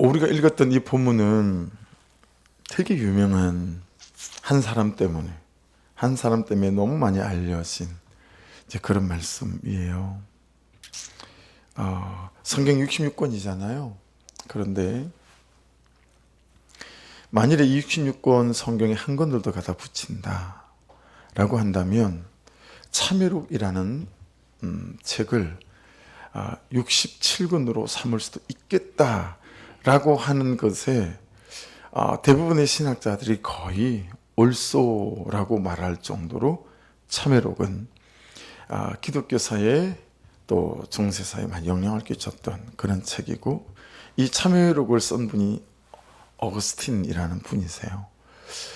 우리가 읽었던 이 본문은 되게 유명한 한 사람 때문에 너무 많이 알려진 이제 그런 말씀이에요. 성경 66권이잖아요. 그런데 만일에 이 66권 성경에 한 권을 더 갖다 붙인다 라고 한다면 참회록이라는 책을 67권으로 삼을 수도 있겠다라고 하는 것에 대부분의 신학자들이 거의 옳소라고 말할 정도로 참회록은 기독교사에 또 중세사에 많이 영향을 끼쳤던 그런 책이고, 이 참회록을 쓴 분이 어거스틴이라는 분이세요.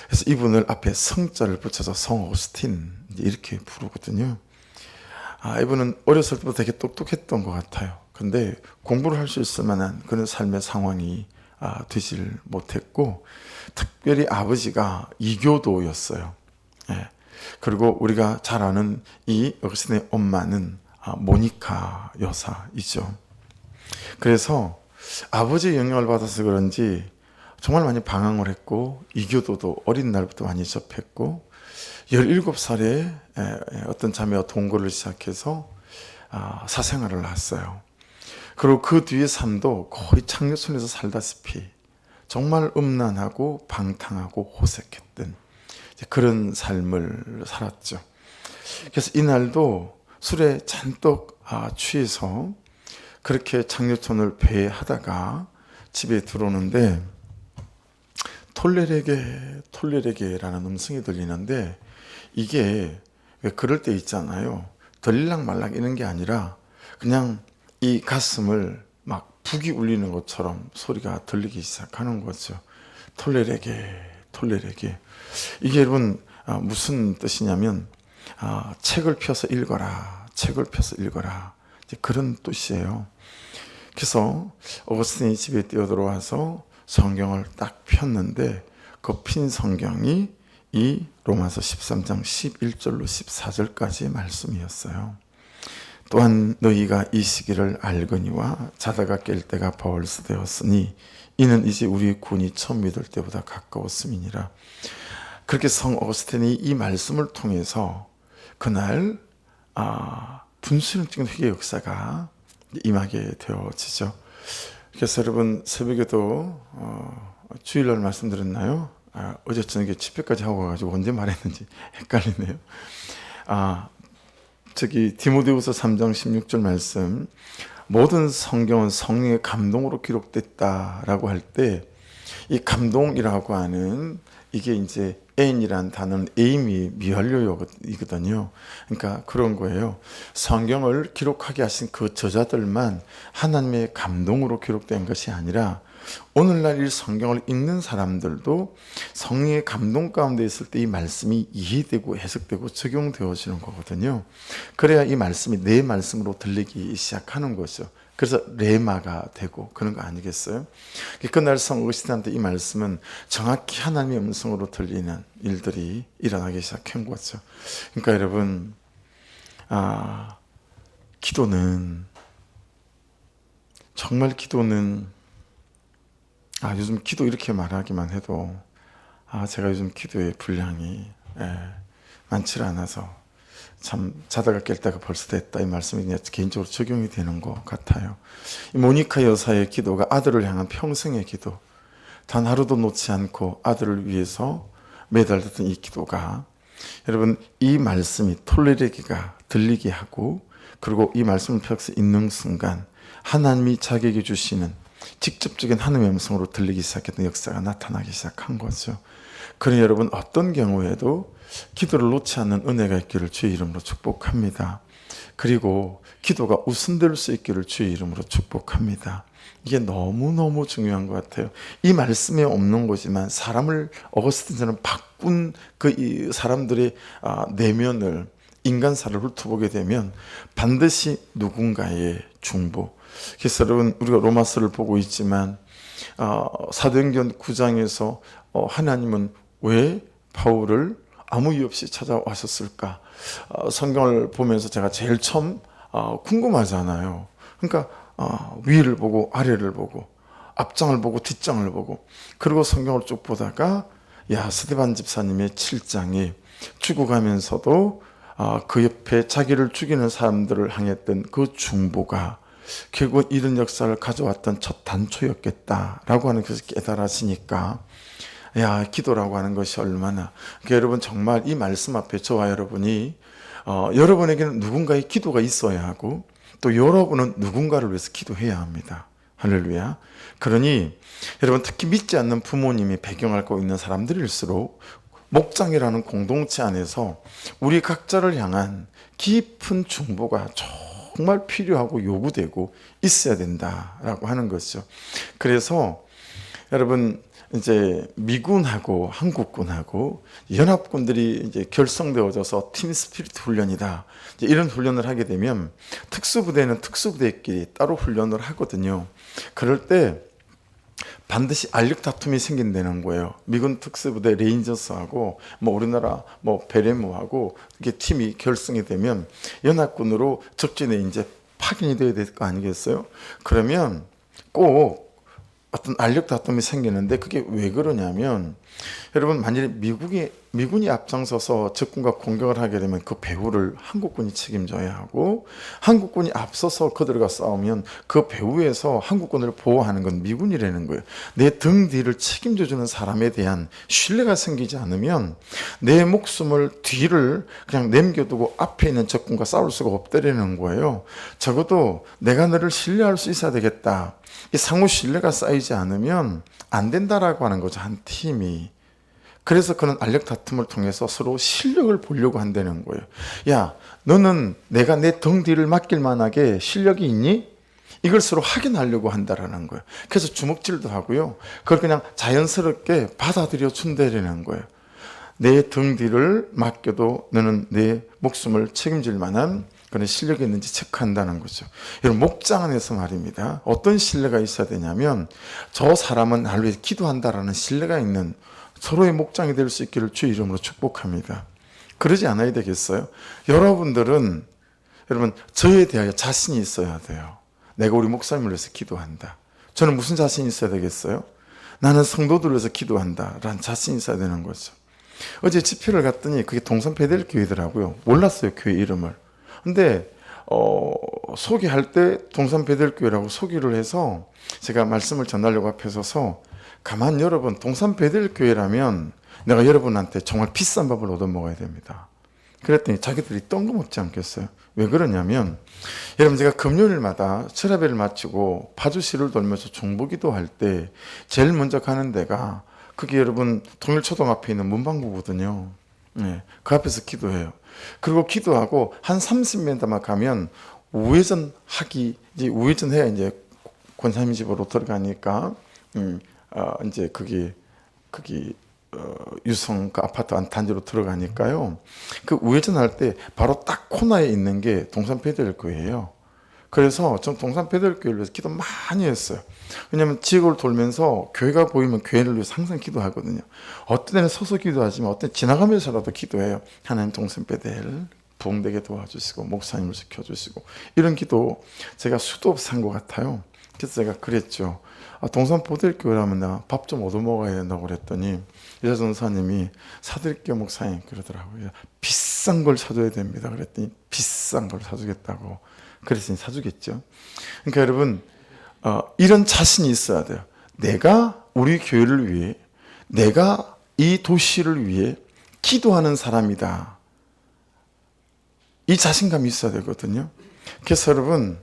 그래서 이분을 앞에 성자를 붙여서 성 어거스틴 이렇게 부르거든요. 이분은 어렸을 때부터 되게 똑똑했던 것 같아요. 근데 공부를 할 수 있을 만한 그런 삶의 상황이 되질 못했고, 특별히 아버지가 이교도였어요. 예. 그리고 우리가 잘 아는 이 어거스틴의 엄마는 모니카 여사이죠. 그래서 아버지의 영향을 받아서 그런지 정말 많이 방황을 했고, 이교도도 어린 날부터 많이 접했고, 17살에 어떤 자매와 동거를 시작해서 사생활을 했어요. 그리고 그 뒤의 삶도 거의 창녀촌에서 살다시피 정말 음란하고 방탕하고 호색했던 그런 삶을 살았죠. 그래서 이날도 술에 잔뜩 취해서 그렇게 창녀촌을 배회하다가 집에 들어오는데 톨레레게라는 음성이 들리는데, 이게 왜 그럴 때 있잖아요. 들릴락 말락 이런 게 아니라 그냥 이 가슴을 막 북이 울리는 것처럼 소리가 들리기 시작하는 거죠. 톨레레게. 이게 여러분 무슨 뜻이냐면 책을 펴서 읽어라. 이제 그런 뜻이에요. 그래서 어거스틴이 집에 뛰어들어와서 성경을 딱 폈는데 그 핀 성경이 이 로마서 13장 11절로 14절까지의 말씀이었어요. 또한 너희가 이 시기를 알거니와 자다가 깰 때가 벌써 되었으니 이는 이제 우리 군이 처음 믿을 때보다 가까웠음이니라. 그렇게 성 어거스틴이 이 말씀을 통해서 그날 분수령적인 회개 역사가 임하게 되어지죠. 그래서 여러분 새벽에도 주일날 말씀드렸나요? 어제 저녁에 집회까지 하고 가가지고 언제 말했는지 헷갈리네요. 디모데후서 3장 16절 말씀, 모든 성경은 성령의 감동으로 기록됐다라고 할 때, 이 감동이라고 하는 이게 이제 N이란 단어는 에이미 미완료이거든요. 그러니까 그런 거예요. 성경을 기록하게 하신 그 저자들만 하나님의 감동으로 기록된 것이 아니라 오늘날 이 성경을 읽는 사람들도 성령의 감동 가운데 있을 때 이 말씀이 이해되고 해석되고 적용되어지는 거거든요. 그래야 이 말씀이 내 말씀으로 들리기 시작하는 거죠. 그래서 레마가 되고 그런 거 아니겠어요? 그날 성 어거스틴한테 이 말씀은 정확히 하나님의 음성으로 들리는 일들이 일어나기 시작한 거죠. 그러니까 여러분, 기도는 요즘 기도 이렇게 말하기만 해도 제가 요즘 기도의 분량이 많지 않아서 참 자다가 깰 때가 벌써 됐다 이 말씀이 개인적으로 적용이 되는 것 같아요. 이 모니카 여사의 기도가 아들을 향한 평생의 기도, 단 하루도 놓지 않고 아들을 위해서 매달렸던 이 기도가, 여러분 이 말씀이 톨레레기가 들리게 하고, 그리고 이 말씀을 펴서 읽는 순간 하나님이 자기에게 주시는 직접적인 하나님의 음성으로 들리기 시작했던 역사가 나타나기 시작한 거죠. 그러니 여러분 어떤 경우에도 기도를 놓지 않는 은혜가 있기를 주의 이름으로 축복합니다. 그리고 기도가 웃음될 수 있기를 주의 이름으로 축복합니다. 이게 너무너무 중요한 것 같아요. 이 말씀에 없는 거지만 사람을 어거스틴처럼 바꾼 이 사람들의 내면을, 인간사를 훑어보게 되면 반드시 누군가의 중보. 그래서 여러분 우리가 로마서를 보고 있지만 사도행전 9장에서 하나님은 왜 바울을 아무 이유 없이 찾아왔었을까? 성경을 보면서 제가 제일 처음 궁금하잖아요. 그러니까 위를 보고 아래를 보고 앞장을 보고 뒷장을 보고, 그리고 성경을 쭉 보다가 야, 스데반 집사님의 7장이 죽어가면서도 그 옆에 자기를 죽이는 사람들을 향했던 그 중보가 결국 이런 역사를 가져왔던 첫 단초였겠다라고 하는 것을 깨달아지니까, 야, 기도라고 하는 것이 얼마나, 그러니까 여러분 정말 이 말씀 앞에 저와 여러분이 여러분에게는 누군가의 기도가 있어야 하고, 또 여러분은 누군가를 위해서 기도해야 합니다. 할렐루야. 그러니 여러분, 특히 믿지 않는 부모님이 배경을 갖고 있는 사람들일수록 목장이라는 공동체 안에서 우리 각자를 향한 깊은 중보가 정말 필요하고 요구되고 있어야 된다라고 하는 것이죠. 그래서 여러분, 이제 미군하고 한국군하고 연합군들이 이제 결성되어져서 팀 스피리트 훈련이다, 이제 이런 훈련을 하게 되면 특수부대는 특수부대끼리 따로 훈련을 하거든요. 그럴 때 반드시 알력 다툼이 생긴다는 거예요. 미군 특수부대 레인저스하고 우리나라 베레모하고 이게 팀이 결성이 되면 연합군으로 적진에 이제 파견이 돼야 될 거 아니겠어요? 그러면 꼭 어떤 알력 다툼이 생기는데, 그게 왜 그러냐면, 여러분, 만약에 미군이 앞장서서 적군과 공격을 하게 되면 그 배후를 한국군이 책임져야 하고, 한국군이 앞서서 그들과 싸우면 그 배후에서 한국군을 보호하는 건 미군이라는 거예요. 내 등 뒤를 책임져주는 사람에 대한 신뢰가 생기지 않으면 내 목숨을 뒤를 그냥 남겨두고 앞에 있는 적군과 싸울 수가 없다라는 거예요. 적어도 내가 너를 신뢰할 수 있어야 되겠다, 이 상호 신뢰가 쌓이지 않으면 안 된다라고 하는 거죠, 한 팀이. 그래서 그런 알력 다툼을 통해서 서로 실력을 보려고 한다는 거예요. 야, 너는 내가 내 등 뒤를 맡길 만하게 실력이 있니? 이걸 서로 확인하려고 한다라는 거예요. 그래서 주먹질도 하고요, 그걸 그냥 자연스럽게 받아들여 준다라는 거예요. 내 등 뒤를 맡겨도 너는 내 목숨을 책임질 만한 그런 실력이 있는지 체크한다는 거죠. 여러분, 목장 안에서 말입니다, 어떤 신뢰가 있어야 되냐면, 저 사람은 나를 위해 기도한다라는 신뢰가 있는 서로의 목장이 될 수 있기를 주의 이름으로 축복합니다. 그러지 않아야 되겠어요? 여러분들은, 여러분, 저에 대하여 자신이 있어야 돼요. 내가 우리 목사님을 위해서 기도한다. 저는 무슨 자신이 있어야 되겠어요? 나는 성도들을 위해서 기도한다 라는 자신이 있어야 되는 거죠. 어제 집회를 갔더니 그게 동산 베델 교회더라고요. 몰랐어요, 교회 이름을. 근데 소개할 때 동산 베델교회라고 소개를 해서 제가 말씀을 전하려고 앞에 서서, 가만 여러분, 동산 베델교회라면 내가 여러분한테 정말 비싼 밥을 얻어먹어야 됩니다. 그랬더니 자기들이 뜬금없지 않겠어요? 왜 그러냐면, 여러분, 제가 금요일마다 철야배를 마치고 파주시를 돌면서 중보기도 할 때 제일 먼저 가는 데가 그게 여러분 동일초등 앞에 있는 문방구거든요. 네, 그 앞에서 기도해요. 그리고 기도하고 한 30m만 가면 우회전 해야 이제 권사님 집으로 들어가니까, 이제 거기 유성 그 아파트 단지로 들어가니까요, 그 우회전할 때 바로 딱 코너에 있는 게 동산 베델교회예요. 그래서 전 동산 베델교회를 위해서 기도 많이 했어요. 왜냐하면 지역을 돌면서 교회가 보이면 교회를 위해서 항상 기도하거든요. 어떤 때는 서서 기도하지만 어떤 때 지나가면서라도 기도해요. 하나님, 동산 베델 부흥되게 도와주시고 목사님을 지켜주시고, 이런 기도 제가 수도 없이 한 것 같아요. 그래서 제가 그랬죠. 동산 베델교회라면 나 밥 좀 얻어먹어야 된다고 그랬더니 여자 전사님이 사드릴게요 목사님 그러더라고요. 비싼 걸 사줘야 됩니다. 그랬더니 비싼 걸 사주겠다고. 그랬으니 사주겠죠. 그러니까 여러분, 이런 자신이 있어야 돼요. 내가 우리 교회를 위해, 내가 이 도시를 위해 기도하는 사람이다, 이 자신감이 있어야 되거든요. 그래서 여러분,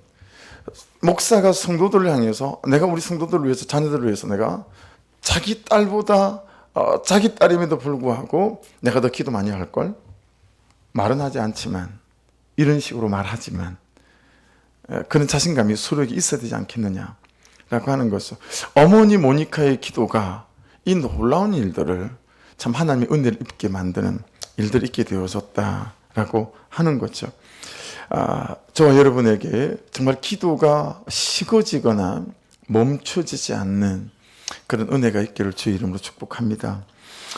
목사가 성도들을 향해서, 내가 우리 성도들을 위해서, 자녀들을 위해서 내가 자기 딸보다 자기 딸임에도 불구하고 내가 더 기도 많이 할걸? 말은 하지 않지만, 이런 식으로 말하지만 그런 자신감이 서로에게 있어야 되지 않겠느냐라고 하는 것이죠. 어머니 모니카의 기도가 이 놀라운 일들을, 참 하나님의 은혜를 입게 만드는 일들이 있게 되어졌다라고 하는 거죠. 저와 여러분에게 정말 기도가 식어지거나 멈춰지지 않는 그런 은혜가 있기를 주의 이름으로 축복합니다.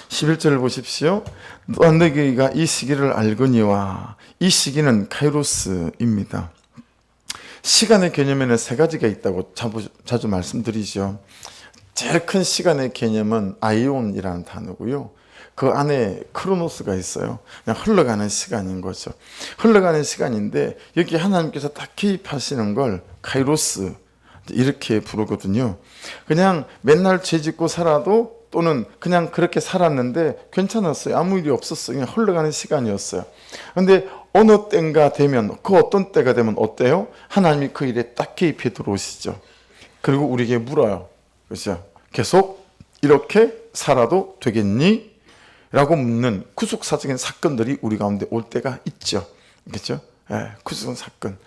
11절을 보십시오. 너희가 이 시기를 알거니와, 이 시기는 카이로스입니다. 시간의 개념에는 세 가지가 있다고 자주 말씀드리죠. 제일 큰 시간의 개념은 아이온이라는 단어고요. 그 안에 크로노스가 있어요. 그냥 흘러가는 시간인 거죠. 흘러가는 시간인데 여기 하나님께서 딱 개입하시는 걸 카이로스 이렇게 부르거든요. 그냥 맨날 죄 짓고 살아도 또는 그냥 그렇게 살았는데 괜찮았어요. 아무 일이 없었어요. 그냥 흘러가는 시간이었어요. 근데 어느 때인가 되면, 그 어떤 때가 되면 어때요? 하나님이 그 일에 딱 개입해 들어오시죠. 그리고 우리에게 물어요. 그렇죠? 계속 이렇게 살아도 되겠니? 라고 묻는 구속사적인 사건들이 우리 가운데 올 때가 있죠. 그렇죠? 구속 사건.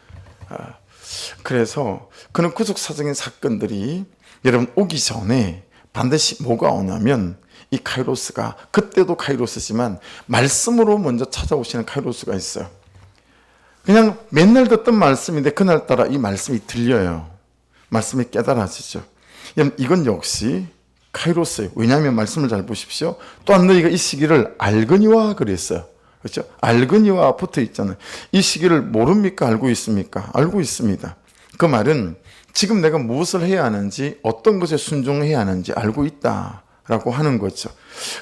그래서 그런 구속사적인 사건들이 여러분 오기 전에 반드시 뭐가 오냐면 이 카이로스가, 그때도 카이로스지만 말씀으로 먼저 찾아오시는 카이로스가 있어요. 그냥 맨날 듣던 말씀인데 그날따라 이 말씀이 들려요. 말씀이 깨달아지죠. 이건 역시 카이로스예요. 왜냐하면 말씀을 잘 보십시오. 또한 너희가 이 시기를 알거니와 그랬어요. 그렇죠? 알거니와 붙어 있잖아요. 이 시기를 모릅니까? 알고 있습니까? 알고 있습니다. 그 말은 지금 내가 무엇을 해야 하는지, 어떤 것에 순종해야 하는지 알고 있다라고 하는 거죠.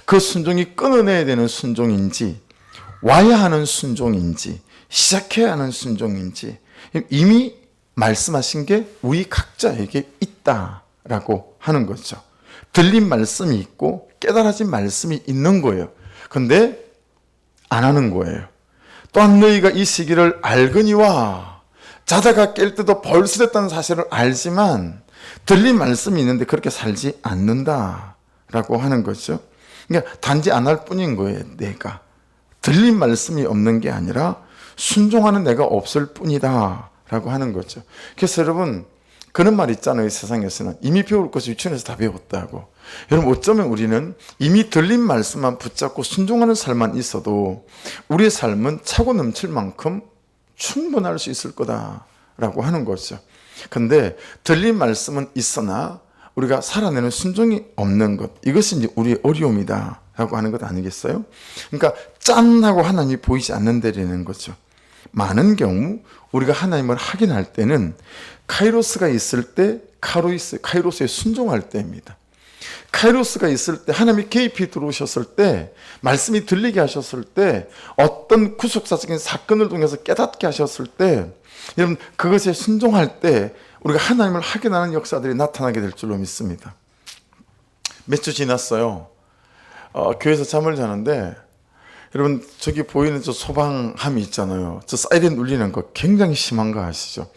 그 순종이 끊어내야 되는 순종인지, 와야 하는 순종인지, 시작해야 하는 순종인지 이미 말씀하신 게 우리 각자에게 있다라고 하는 거죠. 들린 말씀이 있고 깨달아진 말씀이 있는 거예요. 근데 안 하는 거예요. 또한 너희가 이 시기를 알거니와, 자다가 깰 때도 벌써 됐다는 사실을 알지만 들린 말씀이 있는데 그렇게 살지 않는다라고 하는 거죠. 그러니까 단지 안 할 뿐인 거예요. 내가 들린 말씀이 없는 게 아니라 순종하는 내가 없을 뿐이다 라고 하는 거죠. 그래서 여러분, 그런 말 있잖아요. 세상에서는 이미 배울 것을 유치원에서 다 배웠다고. 여러분, 어쩌면 우리는 이미 들린 말씀만 붙잡고 순종하는 삶만 있어도 우리의 삶은 차고 넘칠 만큼 충분할 수 있을 거다라고 하는 거죠. 근데 들린 말씀은 있으나 우리가 살아내는 순종이 없는 것, 이것이 이제 우리의 어려움이다 라고 하는 것 아니겠어요? 그러니까 짠 하고 하나님이 보이지 않는다라는 거죠. 많은 경우 우리가 하나님을 확인할 때는 카이로스가 있을 때, 카이로스에 순종할 때입니다. 카이로스가 있을 때, 하나님이 개입이 들어오셨을 때, 말씀이 들리게 하셨을 때, 어떤 구속사적인 사건을 통해서 깨닫게 하셨을 때, 여러분 그것에 순종할 때 우리가 하나님을 확인하는 역사들이 나타나게 될 줄로 믿습니다. 몇 주 지났어요. 교회에서 잠을 자는데 여러분 저기 보이는 저 소방함이 있잖아요. 저 사이렌 울리는 거 굉장히 심한 거 아시죠?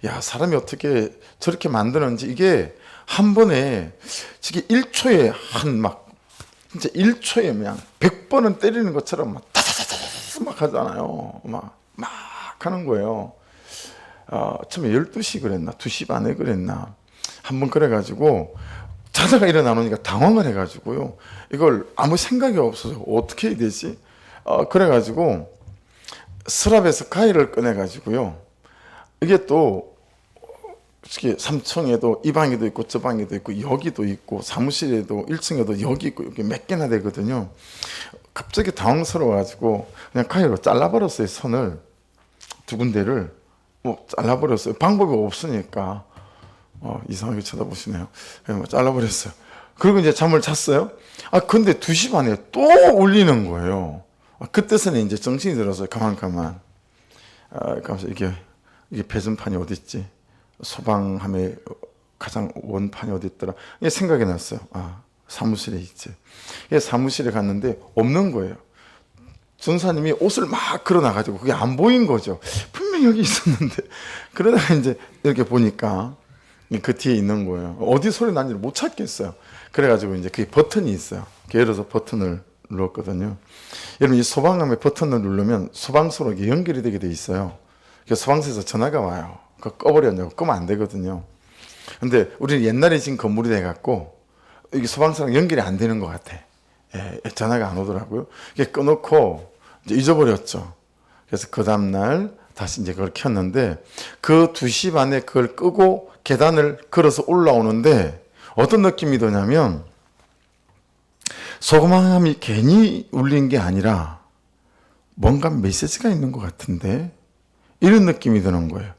야, 사람이 어떻게 저렇게 만드는지, 이게 한 번에 저게 1초에 진짜 1초에 그냥 100번은 때리는 것처럼 막 다다다다다 막 하잖아요. 막 하는 거예요. 처음에 12시 그랬나 2시 반에 그랬나 한번 그래가지고 자다가 일어나니까 당황을 해가지고요. 이걸 아무 생각이 없어서 어떻게 해야 되지? 그래가지고 서랍에서 가위를 꺼내가지고요. 이게 또 3층에도 이 방에도 있고 저 방에도 있고 여기도 있고 사무실에도 1층에도 여기 있고 여기 몇 개나 되거든요. 갑자기 당황스러워가지고 그냥 가위로 잘라버렸어요. 선을 두 군데를 잘라버렸어요. 방법이 없으니까. 이상하게 쳐다보시네요. 잘라버렸어요. 그리고 이제 잠을 잤어요. 근데 2시 반에 또 울리는 거예요. 그때서는 이제 정신이 들었어요. 가만. 가면서 이게 배전판이 어디 있지? 소방함의 가장 원판이 어디 있더라? 이게 생각이 났어요. 사무실에 있지. 사무실에 갔는데 없는 거예요. 전사님이 옷을 막 걸어놔가지고 그게 안 보인 거죠. 분명히 여기 있었는데. 그러다가 이제 이렇게 보니까 그 뒤에 있는 거예요. 어디 소리 난지를 못 찾겠어요. 그래가지고 이제 그게 버튼이 있어요. 열어서 버튼을 눌렀거든요. 여러분, 이 소방함에 버튼을 누르면 소방서로 연결이 되게 돼 있어요. 그래서 소방서에서 전화가 와요. 그거 꺼버렸냐고. 끄면 안 되거든요. 근데 우리는 옛날에 지은 건물이 돼갖고 이게 소방서랑 연결이 안 되는 것 같아. 전화가 안 오더라고요. 이게 꺼놓고 이제 잊어버렸죠. 그래서 그 다음날 다시 이제 그걸 켰는데 그 2시 반에 그걸 끄고 계단을 걸어서 올라오는데 어떤 느낌이 드냐면 소방함이 괜히 울린 게 아니라 뭔가 메시지가 있는 것 같은데 이런 느낌이 드는 거예요.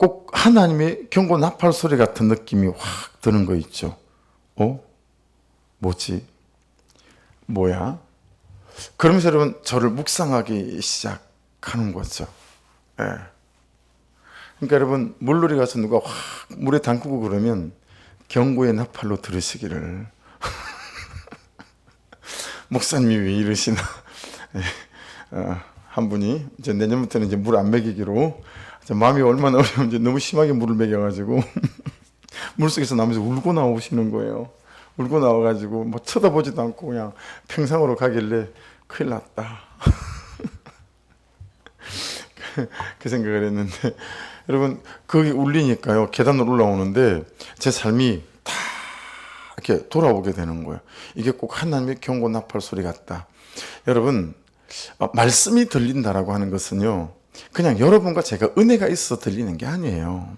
꼭 하나님의 경고 나팔 소리 같은 느낌이 확 드는 거 있죠. 뭐지? 뭐야? 그러면서 여러분 저를 묵상하기 시작하는 거죠. 예. 그러니까 여러분 물놀이 가서 누가 확 물에 담그고 그러면 경고의 나팔로 들으시기를 목사님이 왜 이러시나. 한 분이 이제 내년부터는 이제 물 안 먹이기로, 마음이 얼마나 어려운지 너무 심하게 물을 먹여가지고 물속에서 나면서 울고 나오시는 거예요. 울고 나와가지고 뭐 쳐다보지도 않고 그냥 평상으로 가길래 큰일 났다. 그 생각을 했는데 여러분 거기 울리니까요 계단을 올라오는데 제 삶이 다 이렇게 돌아오게 되는 거예요. 이게 꼭 하나님의 경고 나팔 소리 같다. 여러분 말씀이 들린다라고 하는 것은요 그냥 여러분과 제가 은혜가 있어서 들리는 게 아니에요.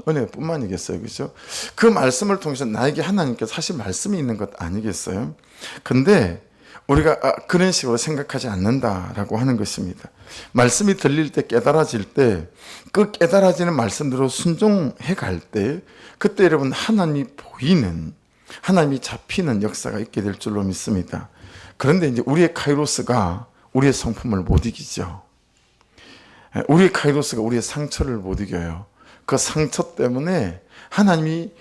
은혜뿐만이겠어요, 그죠? 그 말씀을 통해서 나에게 하나님께서 사실 말씀이 있는 것 아니겠어요? 근데 우리가 그런 식으로 생각하지 않는다라고 하는 것입니다. 말씀이 들릴 때, 깨달아질 때, 그 깨달아지는 말씀대로 순종해 갈 때, 그때 여러분 하나님이 보이는, 하나님이 잡히는 역사가 있게 될 줄로 믿습니다. 그런데 이제 우리의 카이로스가 우리의 성품을 못 이기죠. 우리의 카이로스가 우리의 상처를 못 이겨요. 그 상처 때문에 하나님이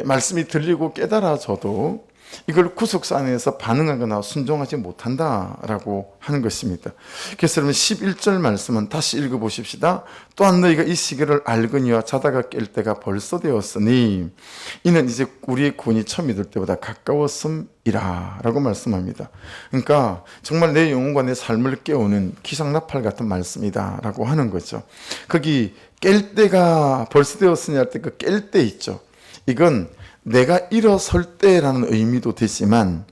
말씀이 들리고 깨달아져도 이걸 구속사 안에서 반응하거나 순종하지 못한다라고 하는 것입니다. 그래서 여러분 11절 말씀은 다시 읽어보십시다. 또한 너희가 이 시기를 알거니와 자다가 깰 때가 벌써 되었으니 이는 이제 우리의 구원이 처음 믿을 때보다 가까웠음이라 라고 말씀합니다. 그러니까 정말 내 영혼과 내 삶을 깨우는 기상나팔 같은 말씀이다 라고 하는 거죠. 거기 깰 때가 벌써 되었으니 할 때 그 깰 때 있죠. 이건 내가 일어설 때라는 의미도 되지만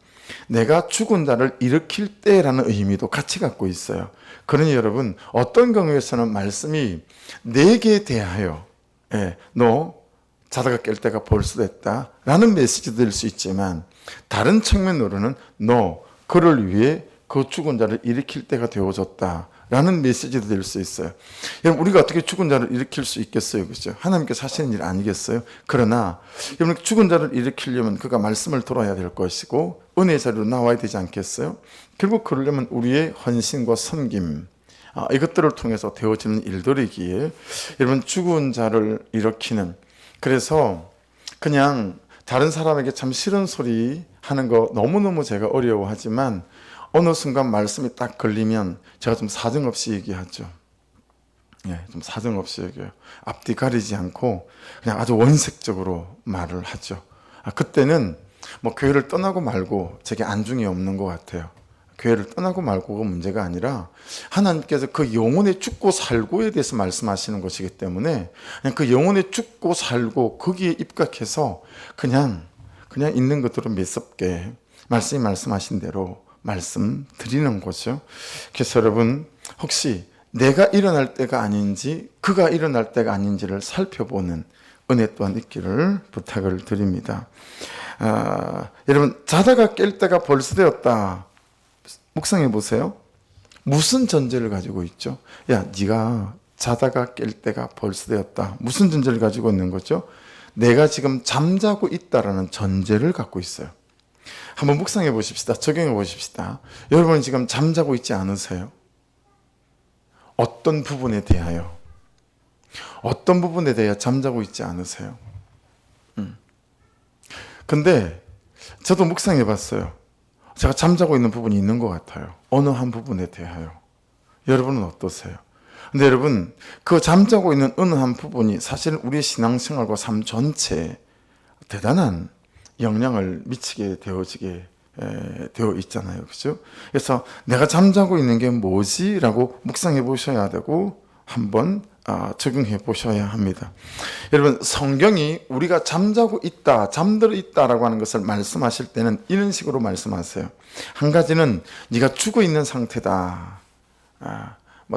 내가 죽은 자를 일으킬 때라는 의미도 같이 갖고 있어요. 그러니 여러분 어떤 경우에서는 말씀이 내게 대하여 너 자다가 깰 때가 벌써 됐다 라는 메시지도 될 수 있지만 다른 측면으로는 너 그를 위해 그 죽은 자를 일으킬 때가 되어졌다 라는 메시지도 될 수 있어요. 여러분 우리가 어떻게 죽은 자를 일으킬 수 있겠어요, 그렇죠? 하나님께서 하시는 일 아니겠어요? 그러나 여러분 죽은 자를 일으키려면 그가 말씀을 들어야 될 것이고 은혜의 자리로 나와야 되지 않겠어요? 결국 그러려면 우리의 헌신과 섬김 이것들을 통해서 되어지는 일들이기에 여러분 죽은 자를 일으키는, 그래서 그냥 다른 사람에게 참 싫은 소리 하는 거 너무너무 제가 어려워하지만 어느 순간 말씀이 딱 걸리면 제가 좀 사정없이 얘기하죠. 좀 사정없이 얘기해요. 앞뒤 가리지 않고 그냥 아주 원색적으로 말을 하죠. 그때는 뭐 교회를 떠나고 말고 제게 안중이 없는 것 같아요. 교회를 떠나고 말고가 문제가 아니라 하나님께서 그 영혼의 죽고 살고에 대해서 말씀하시는 것이기 때문에 그냥 그 영혼의 죽고 살고 거기에 입각해서 그냥 있는 것대로 매섭게 말씀이 말씀하신 대로 말씀 드리는 거죠. 그래서 여러분 혹시 내가 일어날 때가 아닌지 그가 일어날 때가 아닌지를 살펴보는 은혜 또한 있기를 부탁을 드립니다. 여러분 자다가 깰 때가 벌써 되었다. 묵상해 보세요. 무슨 전제를 가지고 있죠? 야, 네가 자다가 깰 때가 벌써 되었다. 무슨 전제를 가지고 있는 거죠? 내가 지금 잠자고 있다라는 전제를 갖고 있어요. 한번 묵상해 보십시다. 적용해 보십시다. 여러분 지금 잠자고 있지 않으세요? 어떤 부분에 대하여? 어떤 부분에 대해 잠자고 있지 않으세요? 근데 저도 묵상해 봤어요. 제가 잠자고 있는 부분이 있는 것 같아요. 어느 한 부분에 대하여. 여러분은 어떠세요? 근데 여러분 그 잠자고 있는 어느 한 부분이 사실 우리의 신앙생활과 삶 전체에 대단한 영향을 미치게 되어지게 되어 있잖아요. 그죠? 그래서 내가 잠자고 있는 게 뭐지? 라고 묵상해 보셔야 되고 한번 적용해 보셔야 합니다. 여러분 성경이 우리가 잠자고 있다, 잠들어 있다라고 하는 것을 말씀하실 때는 이런 식으로 말씀하세요. 한 가지는 네가 죽어 있는 상태다.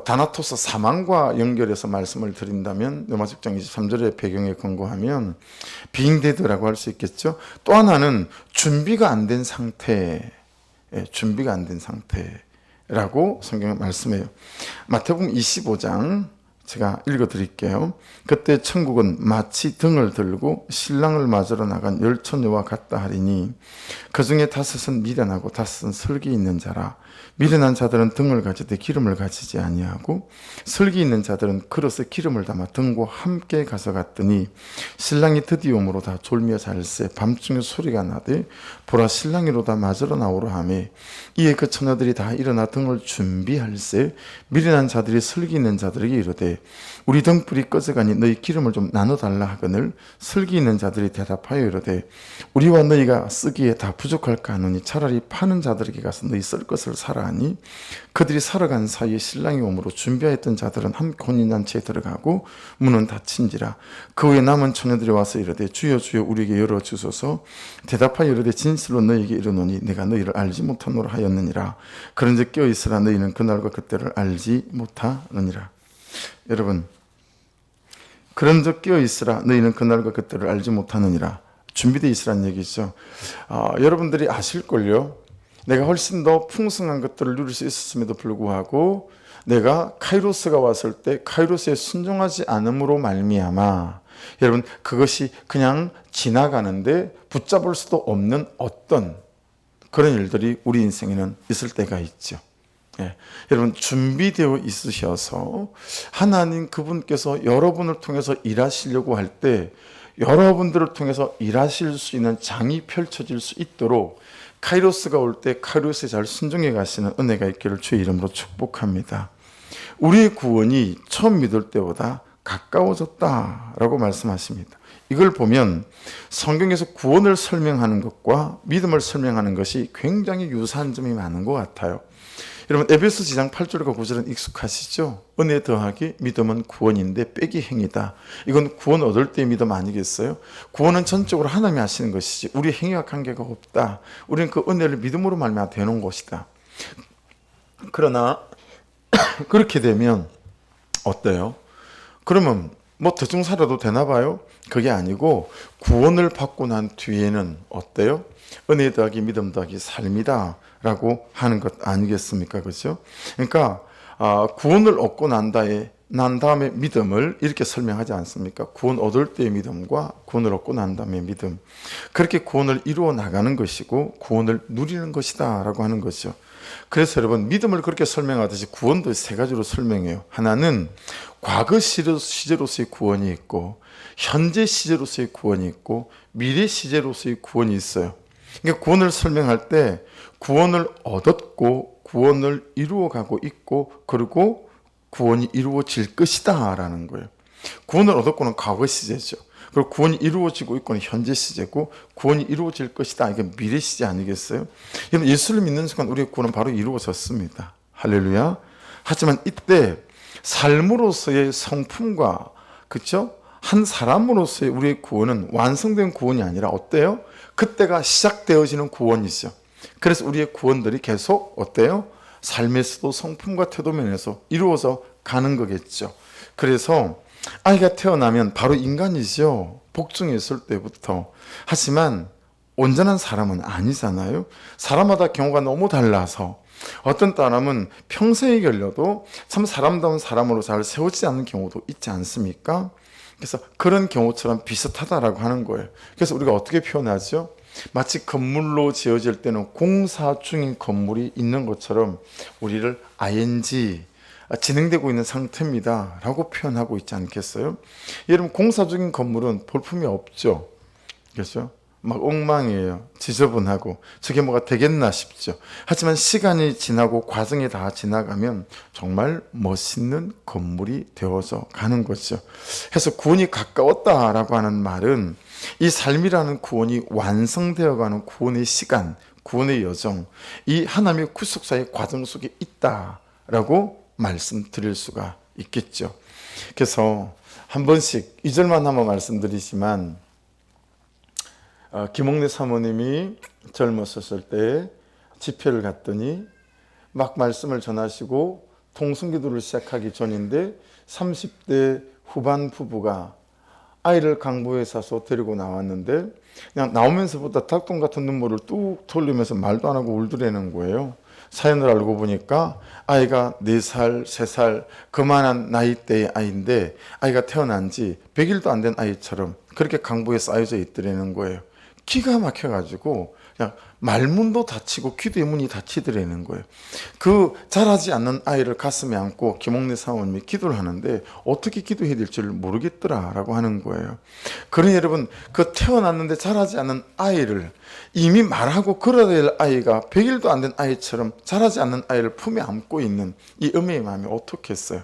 다나토스 사망과 연결해서 말씀을 드린다면 로마 10장 23절의 배경에 근거하면 being dead라고 할 수 있겠죠. 또 하나는 준비가 안 된 상태, 준비가 안 된 상태라고 성경은 말씀해요. 마태복음 25장 제가 읽어드릴게요. 그때 천국은 마치 등을 들고 신랑을 맞으러 나간 열처녀와 같다 하리니 그 중에 5은 미련하고 5은 슬기 있는 자라. 미련한 자들은 등을 가지되 기름을 가지지 아니하고 슬기 있는 자들은 그릇에 기름을 담아 등과 함께 가져갔더니 신랑이 드디어 오므로 다 졸며 잘세 밤중에 소리가 나되 보라 신랑이로다 맞으러 나오라 하매 이에 그 처녀들이 다 일어나 등을 준비할세 미련한 자들이 슬기 있는 자들에게 이르되 우리 등불이 꺼져가니 너희 기름을 좀 나눠달라 하거늘 슬기 있는 자들이 대답하여 이르되 우리와 너희가 쓰기에 다 부족할까 하노니 차라리 파는 자들에게 가서 너희 쓸 것을 사라 하니 그들이 살아간 사이에 신랑이 오므로 준비하였던 자들은 한 혼인잔치에 들어가고 문은 닫힌지라. 그 후에 남은 처녀들이 와서 이르되 주여 주여 우리에게 열어주소서. 대답하여 이르되 진실로 너희에게 이르노니 내가 너희를 알지 못하노라 하였느니라. 그런즉 깨어있으라 너희는 그날과 그때를 알지 못하느니라. 여러분, 그런즉 깨어있으라 너희는 그날과 그때를 알지 못하느니라. 준비되어 있으란 얘기죠. 여러분들이 아실걸요. 내가 훨씬 더 풍성한 것들을 누릴 수 있었음에도 불구하고 내가 카이로스가 왔을 때 카이로스에 순종하지 않음으로 말미암아 여러분 그것이 그냥 지나가는데 붙잡을 수도 없는 어떤 그런 일들이 우리 인생에는 있을 때가 있죠. 예, 여러분 준비되어 있으셔서 하나님 그분께서 여러분을 통해서 일하시려고 할 때 여러분들을 통해서 일하실 수 있는 장이 펼쳐질 수 있도록 카이로스가 올 때 카이로스에 잘 순종해 가시는 은혜가 있기를 주의 이름으로 축복합니다. 우리의 구원이 처음 믿을 때보다 가까워졌다라고 말씀하십니다. 이걸 보면 성경에서 구원을 설명하는 것과 믿음을 설명하는 것이 굉장히 유사한 점이 많은 것 같아요. 여러분 에베소 2장 8절과 9절은 익숙하시죠? 은혜 더하기 믿음은 구원인데 빼기 행위다. 이건 구원 얻을 때의 믿음 아니겠어요? 구원은 전적으로 하나님이 하시는 것이지 우리 행위와 관계가 없다. 우리는 그 은혜를 믿음으로 말미암아 되는 것이다. 그러나 그렇게 되면 어때요? 그러면 뭐 대충 살아도 되나 봐요? 그게 아니고 구원을 받고 난 뒤에는 어때요? 은혜 더하기 믿음 더하기 삶이다 라고 하는 것 아니겠습니까? 그렇죠? 그러니까 구원을 얻고 난 다음에 믿음을 이렇게 설명하지 않습니까? 구원 얻을 때의 믿음과 구원을 얻고 난 다음에 믿음, 그렇게 구원을 이루어 나가는 것이고 구원을 누리는 것이다 라고 하는 것이죠. 그래서 여러분 믿음을 그렇게 설명하듯이 구원도 3가지로 설명해요. 하나는 과거 시제로서의 구원이 있고 현재 시제로서의 구원이 있고 미래 시제로서의 구원이 있어요. 그러니까 구원을 설명할 때 구원을 얻었고 구원을 이루어가고 있고 그리고 구원이 이루어질 것이다 라는 거예요. 구원을 얻었고는 과거 시제죠. 그리고 구원이 이루어지고 있고는 현재 시제고 구원이 이루어질 것이다. 이게 미래 시제 아니겠어요? 여러분 예수를 믿는 순간 우리의 구원은 바로 이루어졌습니다. 할렐루야. 하지만 이때 삶으로서의 성품과 그렇죠? 한 사람으로서의 우리의 구원은 완성된 구원이 아니라 어때요? 그때가 시작되어지는 구원이죠. 그래서 우리의 구원들이 계속 어때요? 삶에서도 성품과 태도 면에서 이루어져 가는 거겠죠. 그래서 아이가 태어나면 바로 인간이죠. 복중에 있을 때부터. 하지만 온전한 사람은 아니잖아요. 사람마다 경우가 너무 달라서 어떤 사람은 평생이 걸려도 참 사람다운 사람으로 잘 세워지지 않는 경우도 있지 않습니까? 그래서 그런 경우처럼 비슷하다라고 하는 거예요. 그래서 우리가 어떻게 표현하죠? 마치 건물로 지어질 때는 공사 중인 건물이 있는 것처럼 우리를 ing, 진행되고 있는 상태입니다 라고 표현하고 있지 않겠어요? 여러분 공사 중인 건물은 볼품이 없죠. 그렇죠? 막 엉망이에요. 지저분하고 저게 뭐가 되겠나 싶죠. 하지만 시간이 지나고 과정이 다 지나가면 정말 멋있는 건물이 되어서 가는 거죠. 그래서 구원이 가까웠다라고 하는 말은 이 삶이라는 구원이 완성되어가는 구원의 시간, 구원의 여정, 이 하나님의 구속사의 과정 속에 있다라고 말씀드릴 수가 있겠죠. 그래서 한 번씩 2절만 한번 말씀드리지만 김옥래 사모님이 젊었을 때 집회를 갔더니 막 말씀을 전하시고 통성기도를 시작하기 전인데 30대 후반 부부가 아이를 강부에 사서 데리고 나왔는데 그냥 나오면서부터 닭똥 같은 눈물을 뚝 돌리면서 말도 안 하고 울더라는 거예요. 사연을 알고 보니까 아이가 4살, 3살 그만한 나이대의 아이인데 아이가 태어난 지 100일도 안 된 아이처럼 그렇게 강보에 쌓여져 있더라는 거예요. 기가 막혀가지고 그냥 말문도 닫히고 기도의 문이 닫히더라는 거예요. 그 자라지 않는 아이를 가슴에 안고 김옥래 사모님이 기도를 하는데 어떻게 기도해야 될지를 모르겠더라라고 하는 거예요. 그러니 여러분, 그 태어났는데 자라지 않는 아이를 이미 말하고 걸어야 될 아이가 100일도 안 된 아이처럼 자라지 않는 아이를 품에 안고 있는 이 어머니의 마음이 어떻겠어요.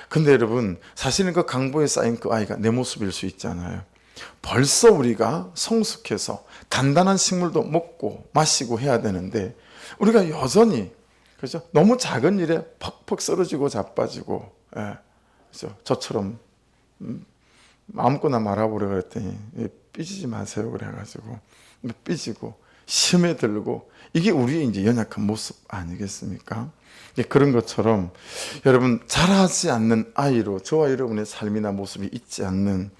근데 여러분, 사실은 그 강보에 쌓인 그 아이가 내 모습일 수 있잖아요. 벌써 우리가 성숙해서 단단한 식물도 먹고 마시고 해야 되는데 우리가 여전히, 그렇죠? 너무 작은 일에 퍽퍽 쓰러지고 자빠지고, 그렇죠? 저처럼 아무거나 말아보려 그랬더니 삐지지 마세요 그래가지고 삐지고 심에 들고, 이게 우리의 이제 연약한 모습 아니겠습니까? 그런 것처럼 여러분, 자라지 않는 아이로 저와 여러분의 삶이나 모습이 있지 않는,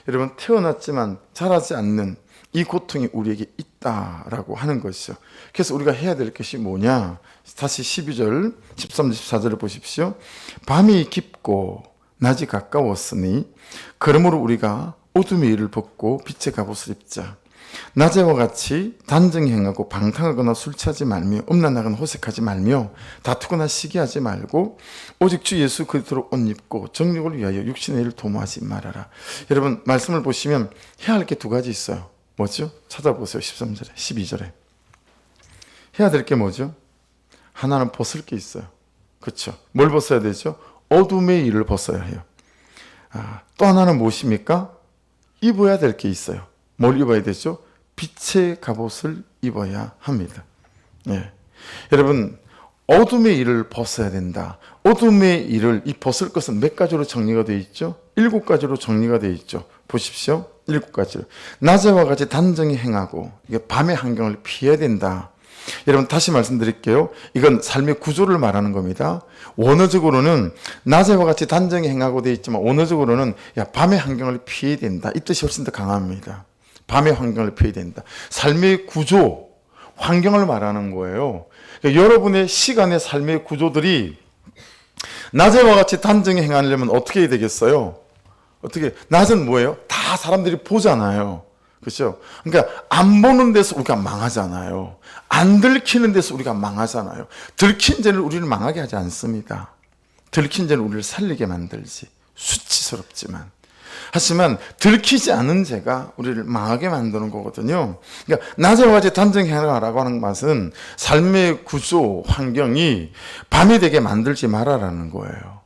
여러분 태어났지만 자라지 않는 이 고통이 우리에게 있다라고 하는 것이죠. 그래서 우리가 해야 될 것이 뭐냐? 다시 12절, 13절, 14절을 보십시오. 밤이 깊고 낮이 가까웠으니 그러므로 우리가 어둠의 일을 벗고 빛의 갑옷을 입자. 낮에와 같이 단정히 행하고 방탕하거나 술 취하지 말며 음란하거나 호색하지 말며 다투거나 시기하지 말고 오직 주 예수 그리스도로 옷 입고 정욕을 위하여 육신의 일을 도모하지 말아라. 여러분, 말씀을 보시면 해야 할 게 2가지 있어요. 뭐죠? 찾아보세요. 13절에 12절에 해야 될 게 뭐죠? 하나는 벗을 게 있어요. 그렇죠? 뭘 벗어야 되죠? 어둠의 일을 벗어야 해요. 또 하나는 무엇입니까? 입어야 될 게 있어요. 뭘 입어야 되죠? 빛의 갑옷을 입어야 합니다. 여러분, 어둠의 일을 벗어야 된다. 어둠의 일을, 이 벗을 것은 몇 가지로 정리가 되어 있죠? 7가지로 정리가 되어 있죠. 보십시오. 7가지로. 낮에와 같이 단정히 행하고, 이게 밤의 환경을 피해야 된다. 여러분, 다시 말씀드릴게요. 이건 삶의 구조를 말하는 겁니다. 원어적으로는 낮에와 같이 단정히 행하고 되어 있지만 원어적으로는 밤의 환경을 피해야 된다. 이 뜻이 훨씬 더 강합니다. 밤의 환경을 피해야 된다. 삶의 구조, 환경을 말하는 거예요. 그러니까 여러분의 시간의 삶의 구조들이 낮에와 같이 단정히 행하려면 어떻게 해야 되겠어요? 어떻게? 낮은 뭐예요? 다 사람들이 보잖아요. 그렇죠? 그러니까 안 보는 데서 우리가 망하잖아요. 안 들키는 데서 우리가 망하잖아요. 들킨 죄는 우리를 망하게 하지 않습니다. 들킨 죄는 우리를 살리게 만들지. 수치스럽지만. 하지만 들키지 않은 죄가 우리를 망하게 만드는 거거든요. 그러니까 낮에와 같이 단정히 행하라고 하는 것은 삶의 구조, 환경이 밤이 되게 만들지 말아라는 거예요.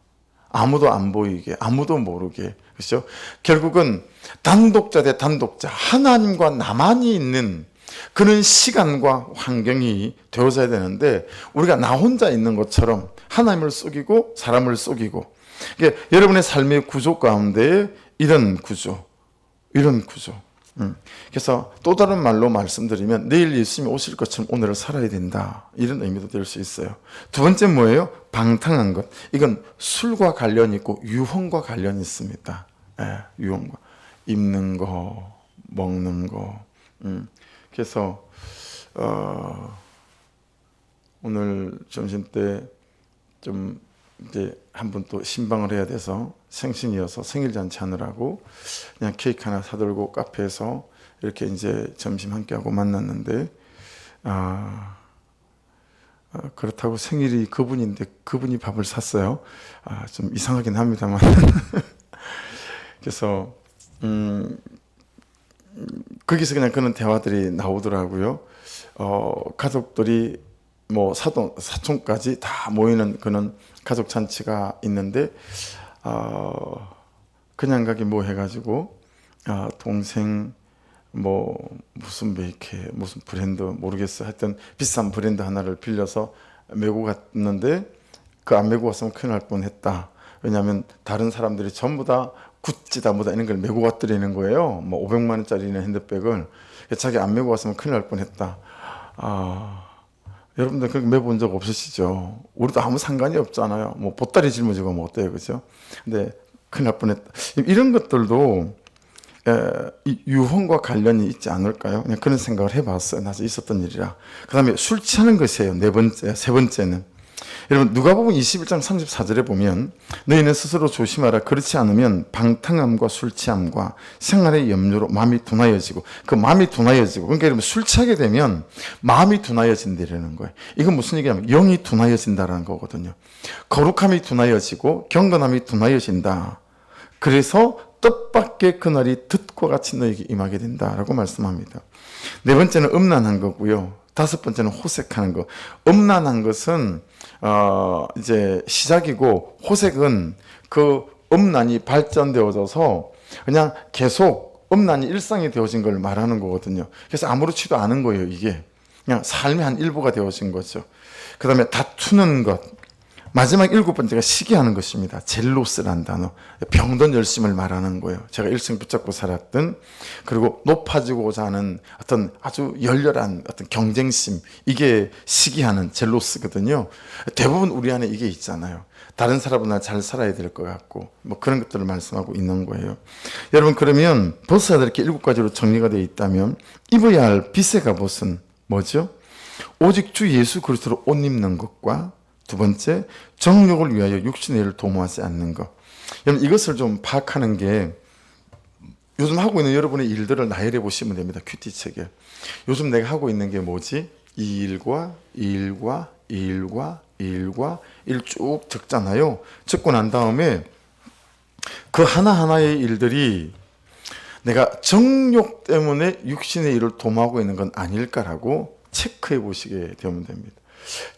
아무도 안 보이게, 아무도 모르게. 그렇죠? 결국은 단독자 대 단독자, 하나님과 나만이 있는 그런 시간과 환경이 되어져야 되는데 우리가 나 혼자 있는 것처럼 하나님을 속이고 사람을 속이고, 그러니까 여러분의 삶의 구조 가운데 이런 구조. 그래서 또 다른 말로 말씀드리면 내일 예수님이 오실 것처럼 오늘을 살아야 된다. 이런 의미도 될 수 있어요. 2번째 뭐예요? 방탕한 것. 이건 술과 관련이 있고 유흥과 관련이 있습니다. 유흥과. 입는 거, 먹는 거. 그래서 오늘 점심 때 좀 이제 한 분 또 신방을 해야 돼서 생신이어서 생일 잔치 하느라고 그냥 케이크 하나 사들고 카페에서 이렇게 이제 점심 함께 하고 만났는데, 그렇다고 생일이 그분인데 그분이 밥을 샀어요. 좀 이상하긴 합니다만. 그래서 거기서 그냥 그런 대화들이 나오더라고요. 가족들이 뭐 사촌까지 다 모이는 그런 가족 잔치가 있는데, 그냥 가기 뭐 해가지고, 동생 뭐 무슨 메이커 무슨 브랜드 모르겠어, 하여튼 비싼 브랜드 하나를 빌려서 메고 갔는데 그 안 메고 갔으면 큰일 날 뻔했다. 왜냐하면 다른 사람들이 전부 다 구찌다 뭐다 이런 걸 메고 갔더라는 거예요. 뭐 500만 원짜리는 핸드백을. 자기 안 메고 갔으면 큰일 날 뻔했다. 여러분들 그렇게 매본 적 없으시죠? 우리도 아무 상관이 없잖아요. 뭐 보따리 짊어지고 뭐 어때요, 그죠? 근데 큰일 날 뻔했다. 이런 것들도 이 유흥과 관련이 있지 않을까요? 그냥 그런 생각을 해봤어요. 나중에 있었던 일이라. 그 다음에 술 취하는 것이에요. 세 번째는. 여러분, 누가복음 21장 34절에 보면 너희는 스스로 조심하라. 그렇지 않으면 방탕함과 술 취함과 생활의 염려로 마음이 둔하여지고, 그 마음이 둔하여지고, 그러니까 여러분 술 취하게 되면 마음이 둔하여진다라는 거예요. 이건 무슨 얘기냐면 영이 둔하여진다라는 거거든요. 거룩함이 둔하여지고 경건함이 둔하여진다. 그래서 뜻밖의 그날이 듯과 같이 너에게 임하게 된다라고 말씀합니다. 네 번째는 음란한 거고요. 다섯 번째는 호색하는 거. 음란한 것은 이제 시작이고, 호색은 그 음란이 발전되어져서 그냥 계속 음란이 일상이 되어진 걸 말하는 거거든요. 그래서 아무렇지도 않은 거예요. 이게 그냥 삶의 한 일부가 되어진 거죠. 그 다음에 다투는 것. 마지막 일곱 번째가 시기하는 것입니다. 젤로스라는 단어. 병든 열심을 말하는 거예요. 제가 일생 붙잡고 살았던, 그리고 높아지고자 하는 어떤 아주 열렬한 어떤 경쟁심, 이게 시기하는 젤로스거든요. 대부분 우리 안에 이게 있잖아요. 다른 사람보다 잘 살아야 될 것 같고, 뭐 그런 것들을 말씀하고 있는 거예요. 여러분, 그러면 벗어야 될 이렇게 일곱 가지로 정리가 되어 있다면, 입어야 할 빛의 갑옷은 뭐죠? 오직 주 예수 그리스도로 옷 입는 것과, 두 번째, 정욕을 위하여 육신의 일을 도모하지 않는 것. 여러분, 이것을 좀 파악하는 게, 요즘 하고 있는 여러분의 일들을 나열해 보시면 됩니다. 큐티책에. 요즘 내가 하고 있는 게 뭐지? 이 일과 이 일과 이 일과 이 일과 일 쭉 적잖아요. 적고 난 다음에 그 하나하나의 일들이 내가 정욕 때문에 육신의 일을 도모하고 있는 건 아닐까라고 체크해 보시게 되면 됩니다.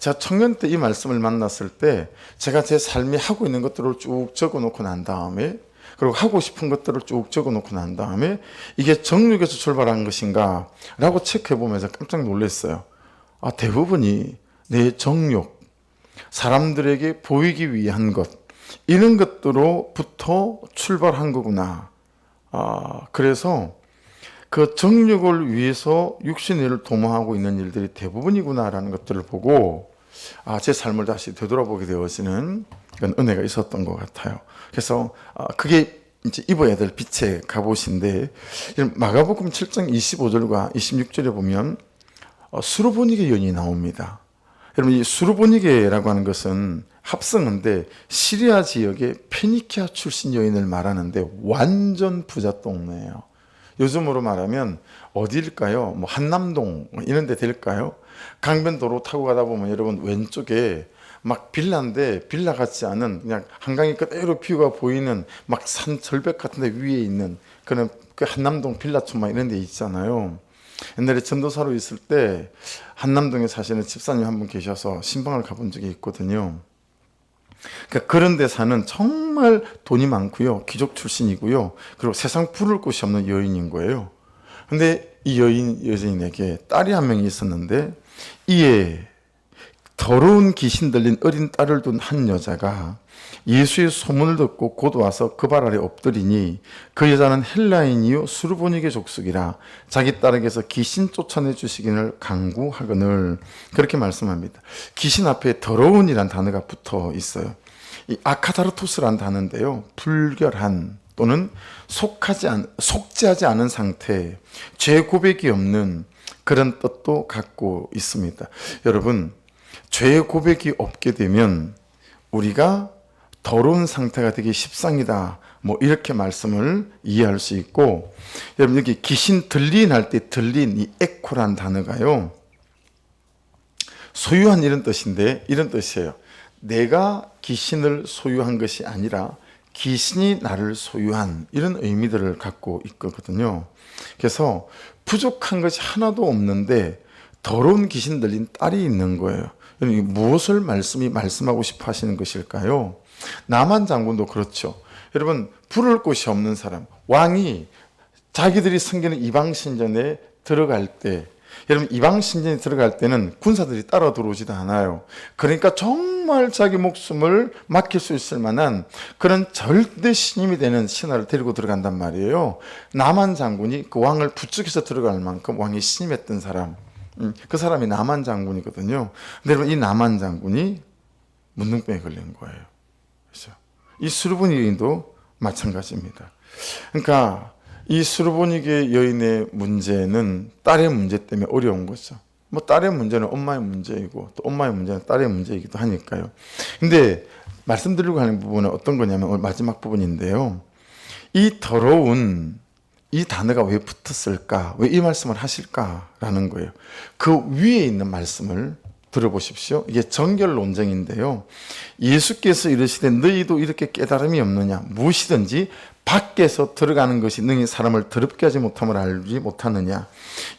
제가 청년 때 이 말씀을 만났을 때 제가 제 삶이 하고 있는 것들을 쭉 적어놓고 난 다음에, 그리고 하고 싶은 것들을 쭉 적어놓고 난 다음에 이게 정욕에서 출발한 것인가 라고 체크해보면서 깜짝 놀랐어요. 대부분이 내 정욕, 사람들에게 보이기 위한 것, 이런 것들로부터 출발한 거구나. 그래서 그 정욕을 위해서 육신의 일을 도모하고 있는 일들이 대부분이구나라는 것들을 보고, 제 삶을 다시 되돌아보게 되어지는 그런 은혜가 있었던 것 같아요. 그래서 그게 이제 입어야 될 빛의 갑옷인데, 마가복음 7장 25절과 26절에 보면 수르보니게 여인이 나옵니다. 여러분, 이 수르보니게라고 하는 것은 합성어인데 시리아 지역의 페니키아 출신 여인을 말하는데 완전 부자 동네예요. 요즘으로 말하면 어디일까요? 뭐 한남동 이런 데 될까요? 강변도로 타고 가다 보면 여러분 왼쪽에 막 빌라인데 빌라 같지 않은 그냥 한강이 그대로 뷰가 보이는 막 산 절벽 같은 데 위에 있는 그런 그 한남동 빌라촌 막 이런 데 있잖아요. 옛날에 전도사로 있을 때 한남동에 사시는 집사님 한 분 계셔서 신방을 가본 적이 있거든요. 그러니까 그런 데 사는 정말 돈이 많고요, 귀족 출신이고요, 그리고 세상 부를 곳이 없는 여인인 거예요. 근데 이 여인에게 딸이 한 명이 있었는데, 이에 더러운 귀신 들린 어린 딸을 둔 한 여자가 예수의 소문을 듣고 곧 와서 그 발 아래 엎드리니, 그 여자는 헬라인이요 수르보니게 족속이라 자기 딸에게서 귀신 쫓아내 주시기를 간구하거늘, 그렇게 말씀합니다. 귀신 앞에 더러운이란 단어가 붙어 있어요. 이 아카다르토스란 단어인데요, 불결한 또는 속죄하지 않은 상태, 죄 고백이 없는 그런 뜻도 갖고 있습니다. 여러분, 죄 고백이 없게 되면 우리가 더러운 상태가 되게 십상이다, 뭐 이렇게 말씀을 이해할 수 있고, 여러분 여기 귀신 들린 할 때 들린 이 에코란 단어가요, 소유한 이런 뜻인데, 이런 뜻이에요. 내가 귀신을 소유한 것이 아니라 귀신이 나를 소유한, 이런 의미들을 갖고 있거든요. 그래서 부족한 것이 하나도 없는데 더러운 귀신 들린 딸이 있는 거예요. 무엇을 말씀하고 싶어 하시는 것일까요? 나만 장군도 그렇죠. 여러분, 부를 곳이 없는 사람, 왕이 자기들이 섬기는 이방 신전에 들어갈 때, 여러분 이방 신전에 들어갈 때는 군사들이 따라 들어오지도 않아요. 그러니까 정말 자기 목숨을 맡길 수 있을 만한 그런 절대 신임이 되는 신하를 데리고 들어간단 말이에요. 나만 장군이 그 왕을 부축해서 들어갈 만큼 왕이 신임했던 사람, 그 사람이 나만 장군이거든요. 근데 여러분, 이 나만 장군이 문둥병에 걸린 거예요. 그렇죠? 이 수르보니 여인도 마찬가지입니다. 그러니까 이 수르보니게 여인의 문제는 딸의 문제 때문에 어려운 거죠. 뭐 딸의 문제는 엄마의 문제이고 또 엄마의 문제는 딸의 문제이기도 하니까요. 근데 말씀드리고 하는 부분은 어떤 거냐면 오늘 마지막 부분인데요. 이 더러운 이 단어가 왜 붙었을까? 왜 이 말씀을 하실까라는 거예요. 그 위에 있는 말씀을 들어보십시오. 이게 정결 논쟁인데요. 예수께서 이르시되 너희도 이렇게 깨달음이 없느냐? 무엇이든지 밖에서 들어가는 것이 능히 사람을 더럽게 하지 못함을 알지 못하느냐?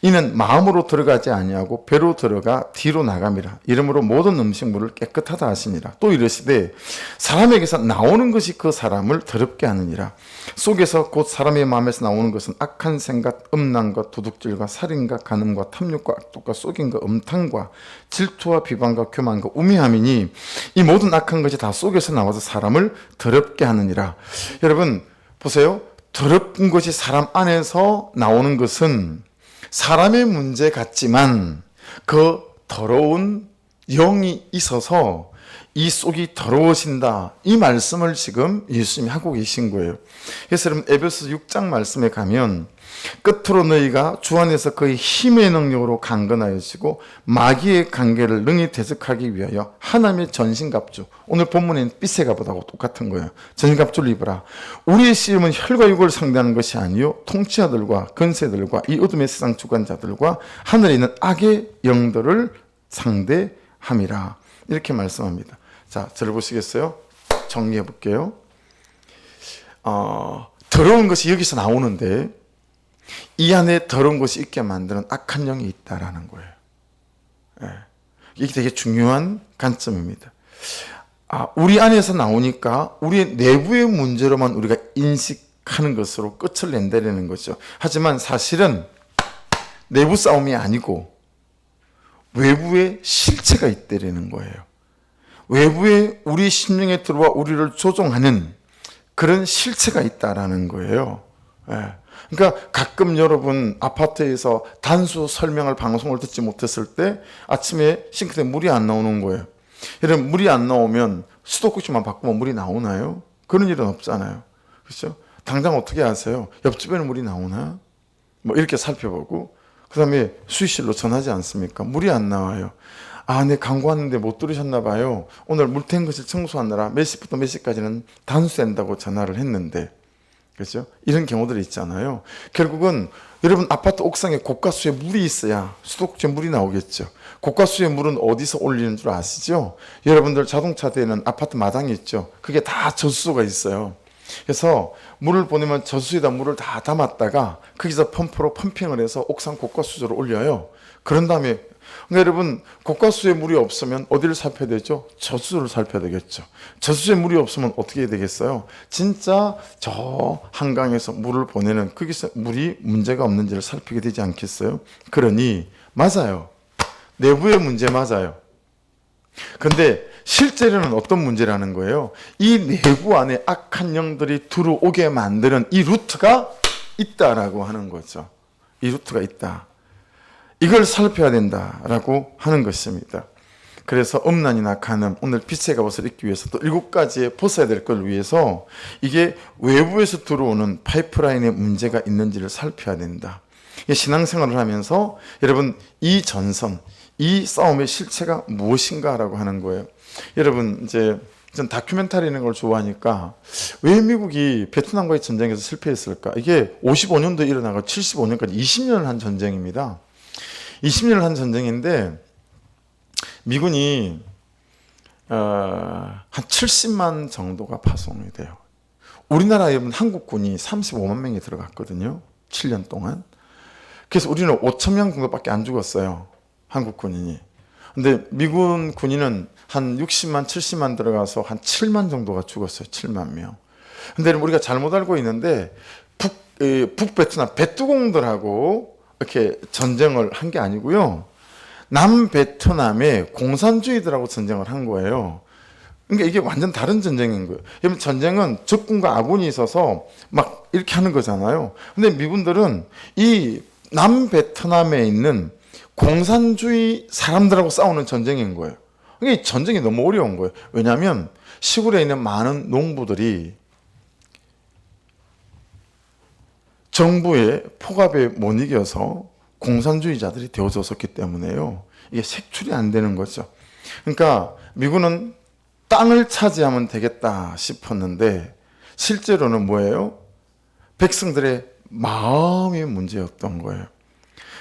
이는 마음으로 들어가지 아니하고 배로 들어가 뒤로 나감이라. 이러므로 모든 음식물을 깨끗하다 하시니라. 또 이르시되 사람에게서 나오는 것이 그 사람을 더럽게 하느니라. 속에서 곧 사람의 마음에서 나오는 것은 악한 생각, 음란과 도둑질과 살인과 간음과 탐욕과 악독과 속임과 음탕과 질투와 비방과 교만과 우매함이니 이 모든 악한 것이 다 속에서 나와서 사람을 더럽게 하느니라. 여러분 보세요. 더럽은 것이 사람 안에서 나오는 것은 사람의 문제 같지만 그 더러운 영이 있어서 이 속이 더러워진다. 이 말씀을 지금 예수님이 하고 계신 거예요. 그래서 여러분 에베소 6장 말씀에 가면 끝으로 너희가 주 안에서 그의 힘의 능력으로 강건하여지고 마귀의 관계를 능히 대적하기 위하여 하나님의 전신갑주, 오늘 본문엔 삐세가보다고 똑같은 거예요. 전신갑주를 입으라. 우리의 씨름은 혈과 육을 상대하는 것이 아니요 통치자들과 권세들과 이 어둠의 세상 주관자들과 하늘에 있는 악의 영들을 상대함이라. 이렇게 말씀합니다. 자, 저를 보시겠어요? 정리해 볼게요. 더러운 것이 여기서 나오는데 이 안에 더러운 것이 있게 만드는 악한 영이 있다라는 거예요. 예. 이게 되게 중요한 관점입니다. 우리 안에서 나오니까 우리 내부의 문제로만 우리가 인식하는 것으로 끝을 낸다는 거죠. 하지만 사실은 내부 싸움이 아니고 외부에 실체가 있다는 거예요. 외부에 우리 심령에 들어와 우리를 조종하는 그런 실체가 있다라는 거예요. 예. 그러니까 가끔 여러분 아파트에서 단수 설명할 방송을 듣지 못했을 때 아침에 싱크대에 물이 안 나오는 거예요. 여러분 물이 안 나오면 수도꼭지만 바꾸면 물이 나오나요? 그런 일은 없잖아요. 그렇죠? 당장 어떻게 하세요? 옆집에는 물이 나오나? 뭐 이렇게 살펴보고 그 다음에 수의실로 전하지 않습니까? 물이 안 나와요. 네, 광고하는데 못 들으셨나 봐요. 오늘 물탱크실 청소하느라 몇 시부터 몇 시까지는 단수된다고 전화를 했는데, 그렇죠? 이런 경우들이 있잖아요. 결국은 여러분 아파트 옥상에 고가수에 물이 있어야 수도꼭지에 물이 나오겠죠. 고가수의 물은 어디서 올리는 줄 아시죠? 여러분들 자동차대에는 아파트 마당이 있죠. 그게 다 저수소가 있어요. 그래서 물을 보내면 저수에다 물을 다 담았다가 거기서 펌프로 펌핑을 해서 옥상 고가수조로 올려요. 그런 다음에 여러분 고가수에 물이 없으면 어디를 살펴야 되죠? 저수소를 살펴야 되겠죠. 저수소에 물이 없으면 어떻게 해야 되겠어요? 진짜 저 한강에서 물을 보내는 거기서 물이 문제가 없는지를 살피게 되지 않겠어요? 그러니 맞아요. 내부의 문제 맞아요. 근데 실제로는 어떤 문제라는 거예요? 이 내부 안에 악한 영들이 들어오게 만드는 이 루트가 있다라고 하는 거죠. 이 루트가 있다. 이걸 살펴야 된다라고 하는 것입니다. 그래서 음란이나 간음, 오늘 빛의 갑옷을 입기 위해서 또 7가지의 벗어야 될 걸 위해서 이게 외부에서 들어오는 파이프라인에 문제가 있는지를 살펴야 된다. 신앙생활을 하면서 여러분 이 전선, 이 싸움의 실체가 무엇인가라고 하는 거예요. 여러분 이제 전 다큐멘터리 있는 걸 좋아하니까 왜 미국이 베트남과의 전쟁에서 실패했을까? 이게 55년도에 일어나고 75년까지 20년을 한 전쟁입니다. 20년을 한 전쟁인데 미군이 한 70만 정도가 파송이 돼요. 우리나라 여러분 한국군이 35만 명이 들어갔거든요. 7년 동안. 그래서 우리는 5천 명 정도밖에 안 죽었어요. 한국 군인이. 근데 미군 군인은 한 60만, 70만 들어가서 한 7만 정도가 죽었어요. 7만 명. 근데 우리가 잘못 알고 있는데 북베트남 베트공들하고 이렇게 전쟁을 한 게 아니고요. 남베트남의 공산주의들하고 전쟁을 한 거예요. 그러니까 이게 완전 다른 전쟁인 거예요. 여러분 전쟁은 적군과 아군이 있어서 막 이렇게 하는 거잖아요. 근데 미군들은 이 남베트남에 있는 공산주의 사람들하고 싸우는 전쟁인 거예요. 이게 전쟁이 너무 어려운 거예요. 왜냐하면 시골에 있는 많은 농부들이 정부의 폭압에 못 이겨서 공산주의자들이 되어졌었기 때문에요. 이게 색출이 안 되는 거죠. 그러니까 미군은 땅을 차지하면 되겠다 싶었는데 실제로는 뭐예요? 백성들의 마음이 문제였던 거예요.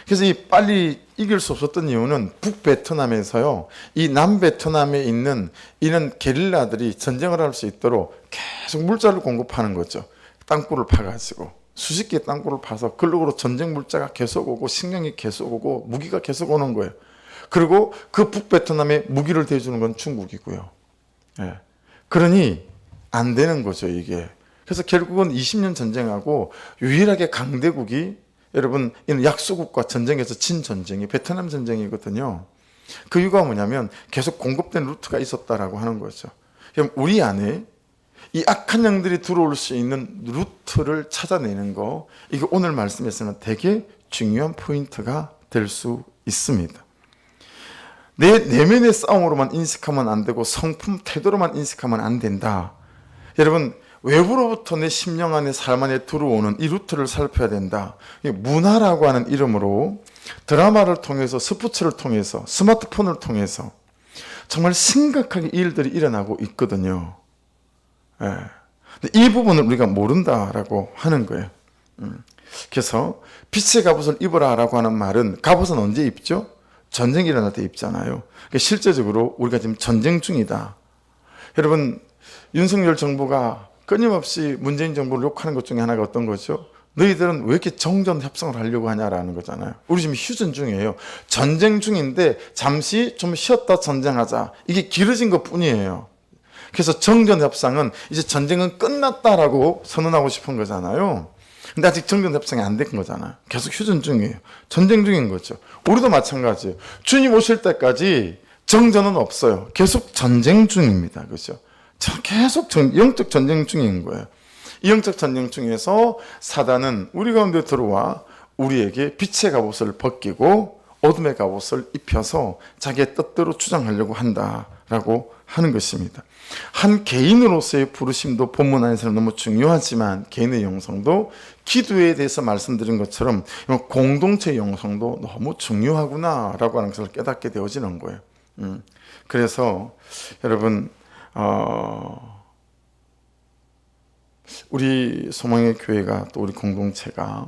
그래서 이 빨리 이길 수 없었던 이유는 북베트남에서요, 이 남베트남에 있는 이런 게릴라들이 전쟁을 할 수 있도록 계속 물자를 공급하는 거죠. 땅굴을 파가지고 수십 개의 땅굴을 파서 그걸로 전쟁 물자가 계속 오고 식량이 계속 오고 무기가 계속 오는 거예요. 그리고 그 북베트남에 무기를 대주는 건 중국이고요. 예. 그러니 안 되는 거죠, 이게. 그래서 결국은 20년 전쟁하고 유일하게 강대국이, 여러분, 이는 약소국과 전쟁에서 진 전쟁이 베트남 전쟁이거든요. 그 이유가 뭐냐면 계속 공급된 루트가 있었다라고 하는 거죠. 그럼 우리 안에 이 악한 영들이 들어올 수 있는 루트를 찾아내는 거, 이게 오늘 말씀에서는 되게 중요한 포인트가 될 수 있습니다. 내 내면의 싸움으로만 인식하면 안 되고 성품 태도로만 인식하면 안 된다. 여러분, 외부로부터 내 심령 안에 삶 안에 들어오는 이 루트를 살펴야 된다. 문화라고 하는 이름으로 드라마를 통해서, 스포츠를 통해서, 스마트폰을 통해서 정말 심각하게 일들이 일어나고 있거든요. 예. 이 부분을 우리가 모른다라고 하는 거예요. 그래서 빛의 갑옷을 입으라라고 하는 말은, 갑옷은 언제 입죠? 전쟁이 일어날 때 입잖아요. 실제적으로 우리가 지금 전쟁 중이다. 여러분, 윤석열 정부가 끊임없이 문재인 정부를 욕하는 것 중에 하나가 어떤 거죠? 너희들은 왜 이렇게 정전 협상을 하려고 하냐라는 거잖아요. 우리 지금 휴전 중이에요. 전쟁 중인데 잠시 좀 쉬었다 전쟁하자. 이게 길어진 것 뿐이에요. 그래서 정전 협상은 이제 전쟁은 끝났다라고 선언하고 싶은 거잖아요. 근데 아직 정전 협상이 안 된 거잖아요. 계속 휴전 중이에요. 전쟁 중인 거죠. 우리도 마찬가지예요. 주님 오실 때까지 정전은 없어요. 계속 전쟁 중입니다. 그렇죠? 계속 영적 전쟁 중인 거예요. 이 영적 전쟁 중에서 사단은 우리 가운데 들어와 우리에게 빛의 갑옷을 벗기고 어둠의 갑옷을 입혀서 자기의 뜻대로 주장하려고 한다라고 하는 것입니다. 한 개인으로서의 부르심도 본문 안에서는 너무 중요하지만 개인의 영성도, 기도에 대해서 말씀드린 것처럼 공동체의 영성도 너무 중요하구나라고 하는 것을 깨닫게 되어지는 거예요. 그래서 여러분, 우리 소망의 교회가, 또 우리 공동체가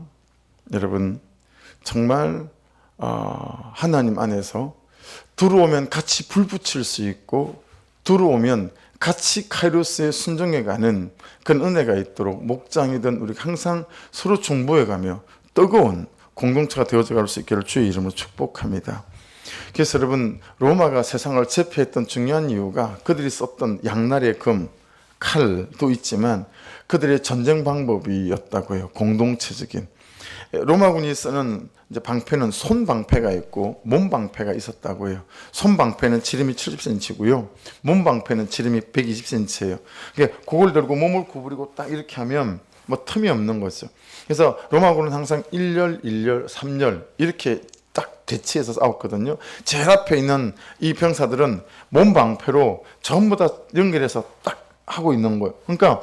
여러분 정말 하나님 안에서 들어오면 같이 불 붙일 수 있고, 들어오면 같이 카이로스에 순종해가는 그런 은혜가 있도록 목장이든 우리 항상 서로 중보해가며 뜨거운 공동체가 되어져 갈 수 있기를 주의 이름으로 축복합니다. 그래서 여러분, 로마가 세상을 제패했던 중요한 이유가 그들이 썼던 양날의 금, 칼도 있지만 그들의 전쟁 방법이었다고 해요. 공동체적인. 로마군이 쓰는 이제 방패는 손 방패가 있고 몸 방패가 있었다고 해요. 손 방패는 지름이 70cm고요. 몸 방패는 지름이 120cm예요. 그러니까 그걸 들고 몸을 구부리고 딱 이렇게 하면 뭐 틈이 없는 거죠. 그래서 로마군은 항상 1열, 1열, 3열 이렇게 딱 대치해서 싸웠거든요. 제일 앞에 있는 이 병사들은 몸 방패로 전부 다 연결해서 딱 하고 있는 거예요. 그러니까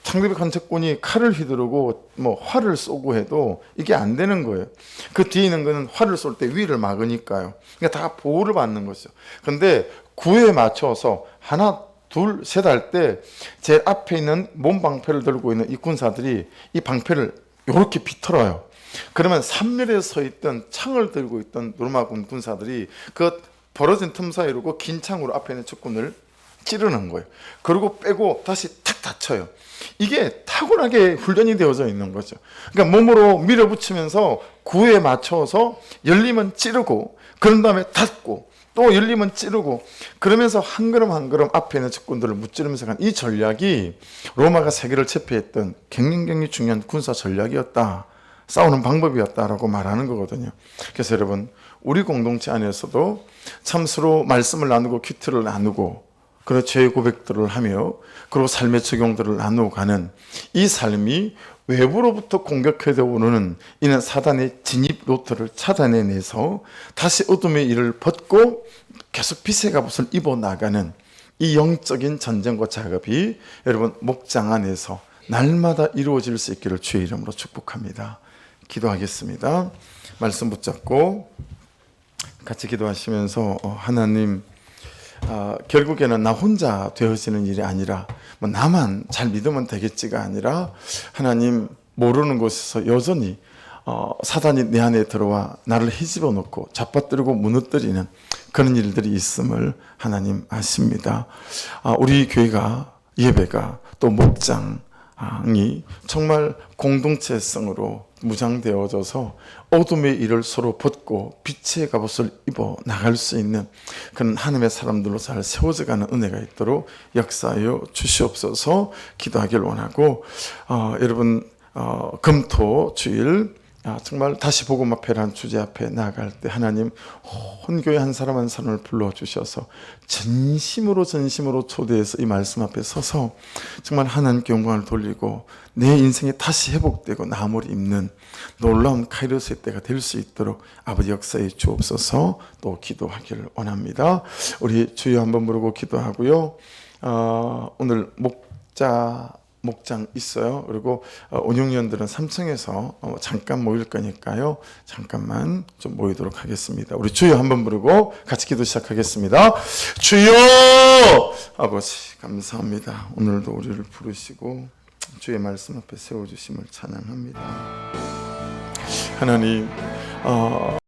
상대방 관측군이 칼을 휘두르고 뭐 활을 쏘고 해도 이게 안 되는 거예요. 그 뒤에 있는 거는 활을 쏠 때 위를 막으니까요. 그러니까 다 보호를 받는 거죠. 근데 구에 맞춰서 하나, 둘, 셋 할 때 제 앞에 있는 몸 방패를 들고 있는 이 군사들이 이 방패를 이렇게 비틀어요. 그러면 3열에 서 있던 창을 들고 있던 로마군 군사들이 그 벌어진 틈 사이로 그 긴 창으로 앞에 있는 적군을 찌르는 거예요. 그리고 빼고 다시 탁 닫혀요. 이게 타고나게 훈련이 되어져 있는 거죠. 그러니까 몸으로 밀어붙이면서 구에 맞춰서 열리면 찌르고, 그런 다음에 닫고, 또 열리면 찌르고, 그러면서 한 걸음 한 걸음 앞에 있는 적군들을 무찌르면서 간 이 전략이 로마가 세계를 제패했던 굉장히 중요한 군사 전략이었다. 싸우는 방법이었다라고 말하는 거거든요. 그래서 여러분, 우리 공동체 안에서도 참 서로 말씀을 나누고 큐트를 나누고, 그리고 죄의 고백들을 하며, 그리고 삶의 적용들을 나누고 가는 이 삶이 외부로부터 공격해 오는 이는 사단의 진입 루트를 찾아내서 다시 어둠의 일을 벗고 계속 빛의 갑옷을 입어 나가는 이 영적인 전쟁과 작업이 여러분 목장 안에서 날마다 이루어질 수 있기를 주의 이름으로 축복합니다. 기도하겠습니다. 말씀 붙잡고 같이 기도하시면서 하나님, 결국에는 나 혼자 되어지는 일이 아니라 나만 잘 믿으면 되겠지가 아니라 하나님, 모르는 곳에서 여전히 사단이 내 안에 들어와 나를 헤집어 놓고 잡아뜨리고 무너뜨리는 그런 일들이 있음을 하나님 아십니다. 우리 교회가, 예배가, 또 목장이 정말 공동체성으로 무장되어져서 어둠의 일을 서로 벗고 빛의 갑옷을 입어 나갈 수 있는 그런 하나님의 사람들로 잘 세워져가는 은혜가 있도록 역사하여 주시옵소서. 기도하길 원하고, 여러분 금토 주일 정말 다시 복음 앞에라는 주제 앞에 나아갈 때 하나님 혼교회 한 사람 한 사람을 불러주셔서 진심으로 초대해서 이 말씀 앞에 서서 정말 하나님께 영광을 돌리고 내 인생이 다시 회복되고 나무를 입는 놀라운 카이로스의 때가 될 수 있도록 아버지 역사에 주옵소서. 또 기도하기를 원합니다. 우리 주여 한번 부르고 기도하고요. 오늘 목장 있어요. 그리고 운영위원들은 3층에서 잠깐 모일 거니까요. 잠깐만 좀 모이도록 하겠습니다. 우리 주여 한번 부르고 같이 기도 시작하겠습니다. 주여! 아버지 감사합니다. 오늘도 우리를 부르시고 주의 말씀 앞에 세워주심을 찬양합니다. 하나님,